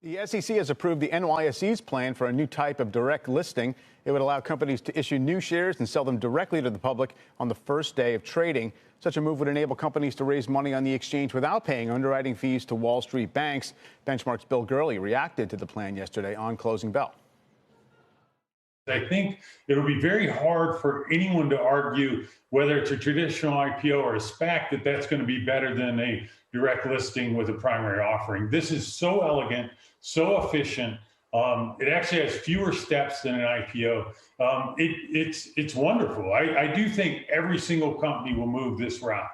The SEC has approved the NYSE's plan for a new type of direct listing. It would allow companies to issue new shares and sell them directly to the public on the first day of trading. Such a move would enable companies to raise money on the exchange without paying underwriting fees to Wall Street banks. Benchmark's Bill Gurley reacted to the plan yesterday on Closing Bell. I think it'll be very hard for anyone to argue whether it's a traditional IPO or a SPAC that's going to be better than a direct listing with a primary offering. This is so elegant, so efficient. It actually has fewer steps than an IPO. It's wonderful. I do think every single company will move this route.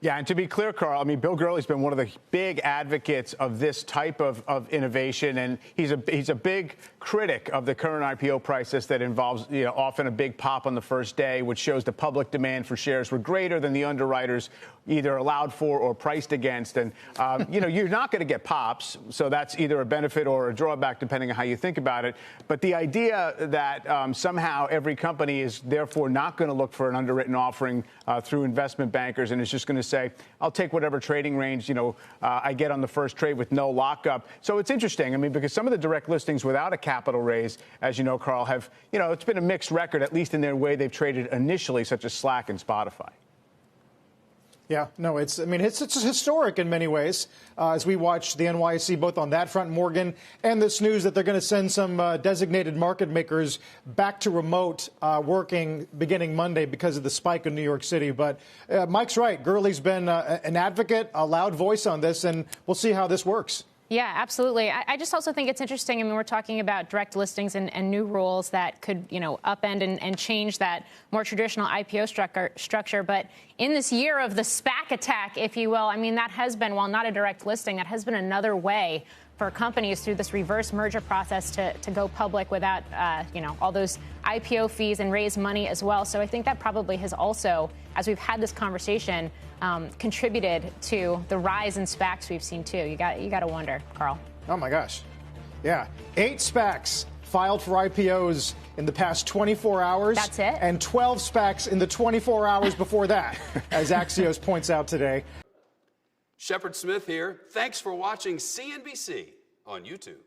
Yeah, and to be clear, Carl, I mean, Bill Gurley's been one of the big advocates of this type of innovation, and he's a big critic of the current IPO process that involves, often a big pop on the first day, which shows the public demand for shares were greater than the underwriters either allowed for or priced against. And, you're not going to get pops, so that's either a benefit or a drawback, depending on how you think about it. But the idea that somehow every company is therefore not going to look for an underwritten offering through investment bankers and is just going to say, I'll take whatever trading range, I get on the first trade with no lockup. So it's interesting. I mean, because some of the direct listings without a capital raise, as you know, Carl, have, it's been a mixed record, at least in their way they've traded initially, such as Slack and Spotify. Yeah, no, it's historic in many ways as we watch the NYSE both on that front, Morgan, and this news that they're going to send some designated market makers back to remote working beginning Monday because of the spike in New York City. But Mike's right. Gurley's been an advocate, a loud voice on this, and we'll see how this works. Yeah, absolutely. I just also think it's interesting. I mean, we're talking about direct listings and new rules that could, upend and change that more traditional IPO structure. But in this year of the SPAC attack, if you will, I mean, that has been, while not a direct listing, that has been another way for companies through this reverse merger process to go public without, all those IPO fees and raise money as well. So I think that probably has also, as we've had this conversation, contributed to the rise in SPACs we've seen, too. You got to wonder, Carl. Oh, my gosh. Yeah. 8 SPACs filed for IPOs in the past 24 hours. That's it? And 12 SPACs in the 24 hours before that, as Axios points out today. Shepard Smith here. Thanks for watching CNBC on YouTube.